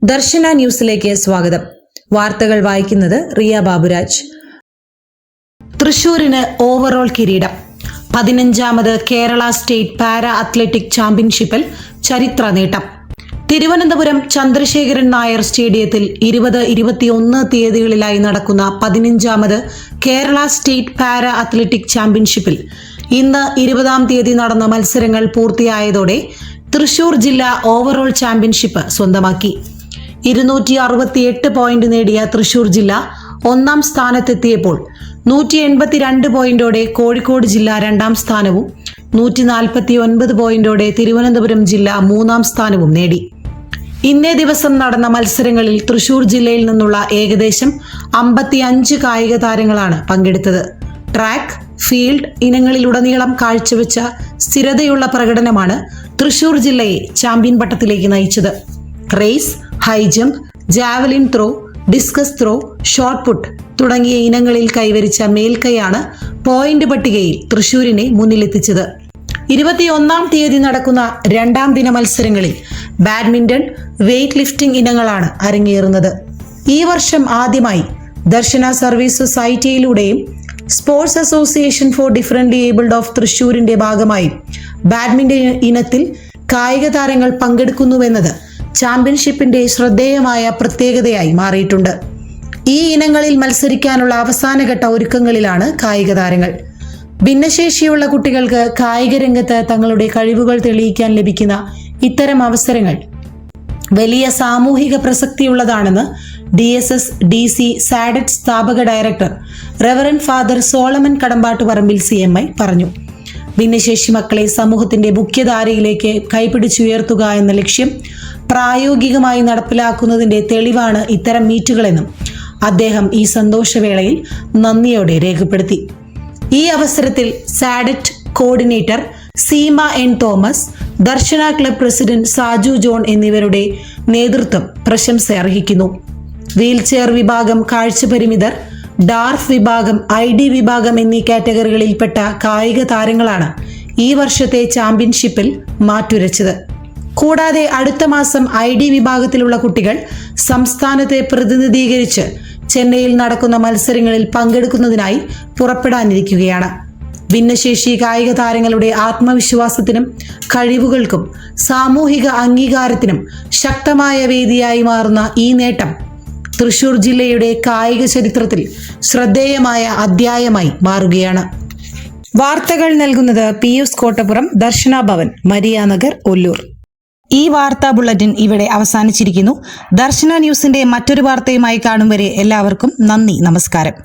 ദർശന ന്യൂസിലേക്ക് സ്വാഗതം. വാർത്തകൾ വായിക്കുന്നത് റിയ ബാബുരാജ്. തൃശൂരിന് ഓവറോൾ കിരീടം. 15ാമത് കേരള സ്റ്റേറ്റ് പാരാ അത്ലറ്റിക് ചാമ്പ്യൻഷിപ്പിൽ ചരിത്ര നേട്ടം. തിരുവനന്തപുരം ചന്ദ്രശേഖരൻ നായർ സ്റ്റേഡിയത്തിൽ 20-21 തീയതികളിലായി നടക്കുന്ന 15ാമത് കേരള സ്റ്റേറ്റ് പാരാ അത്ലറ്റിക് ചാമ്പ്യൻഷിപ്പിൽ ഇന്ന് 20-ാം തീയതി നടന്ന മത്സരങ്ങൾ പൂർത്തിയായതോടെ തൃശൂർ ജില്ല ഓവറോൾ ചാമ്പ്യൻഷിപ്പ് സ്വന്തമാക്കി. 268 പോയിന്റ് നേടിയ തൃശൂർ ജില്ല 1-ാം സ്ഥാനത്തെത്തിയപ്പോൾ 182 പോയിന്റോടെ കോഴിക്കോട് ജില്ല 2-ാം സ്ഥാനവും 149 പോയിന്റോടെ തിരുവനന്തപുരം ജില്ല 3-ാം സ്ഥാനവും നേടി. ഇന്നേ ദിവസം നടന്ന മത്സരങ്ങളിൽ തൃശൂർ ജില്ലയിൽ നിന്നുള്ള ഏകദേശം 55 കായിക താരങ്ങളാണ് പങ്കെടുത്തത്. ട്രാക്ക്, ഫീൽഡ് ഇനങ്ങളിലുടനീളം കാഴ്ചവെച്ച സ്ഥിരതയുള്ള പ്രകടനമാണ് തൃശൂർ ജില്ലയെ ചാമ്പ്യൻ പട്ടത്തിലേക്ക് നയിച്ചത്. Race, high jump, javelin throw, discus throw, shot put തുടങ്ങിയ ഇനങ്ങളിൽ കൈവരിച്ച മേൽക്കൈയാണ് പോയിന്റ് പട്ടികയിൽ തൃശൂരിനെ മുന്നിലെത്തിച്ചത്. 21-ാം തീയതി നടക്കുന്ന 2-ാം ദിന മത്സരങ്ങളിൽ ബാഡ്മിന്റൺ, വെയ്റ്റ് ലിഫ്റ്റിംഗ് ഇനങ്ങളാണ് അരങ്ങേറുന്നത്. ഈ വർഷം ആദ്യമായി ദർശന സർവീസ് സൊസൈറ്റിയിലൂടെയും sports association for differently abled of തൃശൂരിന്റെ ഭാഗമായി ബാഡ്മിന്റൺ ഇനത്തിൽ കായിക താരങ്ങൾ പങ്കെടുക്കുന്നുവെന്നത് ചാമ്പ്യൻഷിപ്പിന്റെ ശ്രദ്ധേയമായ പ്രത്യേകതയായി മാറിയിട്ടുണ്ട്. ഈ ഇനങ്ങളിൽ മത്സരിക്കാനുള്ള അവസാനഘട്ട ഒരുക്കങ്ങളിലാണ് കായിക താരങ്ങൾ. ഭിന്നശേഷിയുള്ള കുട്ടികൾക്ക് കായിക രംഗത്ത് തങ്ങളുടെ കഴിവുകൾ തെളിയിക്കാൻ ലഭിക്കുന്ന ഇത്തരം അവസരങ്ങൾ വലിയ സാമൂഹിക പ്രസക്തിയുള്ളതാണെന്ന് DSS DC സാഡറ്റ് സ്ഥാപക director Reverend father Solomon Kadambattuparambil CMI പറഞ്ഞു. ഭിന്നശേഷി മക്കളെ സമൂഹത്തിന്റെ മുഖ്യധാരയിലേക്ക് കൈപിടിച്ചുയർത്തുക എന്ന ലക്ഷ്യം പ്രായോഗികമായി നടപ്പിലാക്കുന്നതിന്റെ തെളിവാണ് ഇത്തരം മീറ്റുകളെന്നും അദ്ദേഹം ഈ സന്തോഷവേളയിൽ നന്ദിയോടെ രേഖപ്പെടുത്തി. ഈ അവസരത്തിൽ സാഡറ്റ് കോർഡിനേറ്റർ സീമ N തോമസ്, ദർശന ക്ലബ് പ്രസിഡന്റ് സാജു ജോൺ എന്നിവരുടെ നേതൃത്വം പ്രശംസ അർഹിക്കുന്നു. വീൽചെയർ വിഭാഗം, കാഴ്ചപരിമിതർ, ഡാർഫ് വിഭാഗം, ID വിഭാഗം എന്നീ കാറ്റഗറികളിൽപ്പെട്ട കായിക താരങ്ങളാണ് ഈ വർഷത്തെ ചാമ്പ്യൻഷിപ്പിൽ മാറ്റുരച്ചത്. കൂടാതെ അടുത്ത മാസം ID വിഭാഗത്തിലുള്ള കുട്ടികൾ സംസ്ഥാനത്തെ പ്രതിനിധീകരിച്ച് ചെന്നൈയിൽ നടക്കുന്ന മത്സരങ്ങളിൽ പങ്കെടുക്കുന്നതിനായി പുറപ്പെടാനിരിക്കുകയാണ്. ഭിന്നശേഷി കായിക താരങ്ങളുടെ ആത്മവിശ്വാസത്തിനും കഴിവുകൾക്കും സാമൂഹിക അംഗീകാരത്തിനും ശക്തമായ വേദിയായി മാറുന്ന ഈ നേട്ടം തൃശൂർ ജില്ലയുടെ കായിക ചരിത്രത്തിൽ ശ്രദ്ധേയമായ അധ്യായമായി മാറുകയാണ്. വാർത്തകൾ നൽകുന്നത് പിയൂസ് കോട്ടപ്പുറം, ദർശന ഭവൻ, മരിയാനഗർ, ഒല്ലൂർ. ഈ വാർത്താ ബുള്ളറ്റിൻ ഇവിടെ അവസാനിച്ചിരിക്കുന്നു. ദർശന ന്യൂസിന്റെ മറ്റൊരു വാർത്തയുമായി കാണും വരെ എല്ലാവർക്കും നന്ദി, നമസ്കാരം.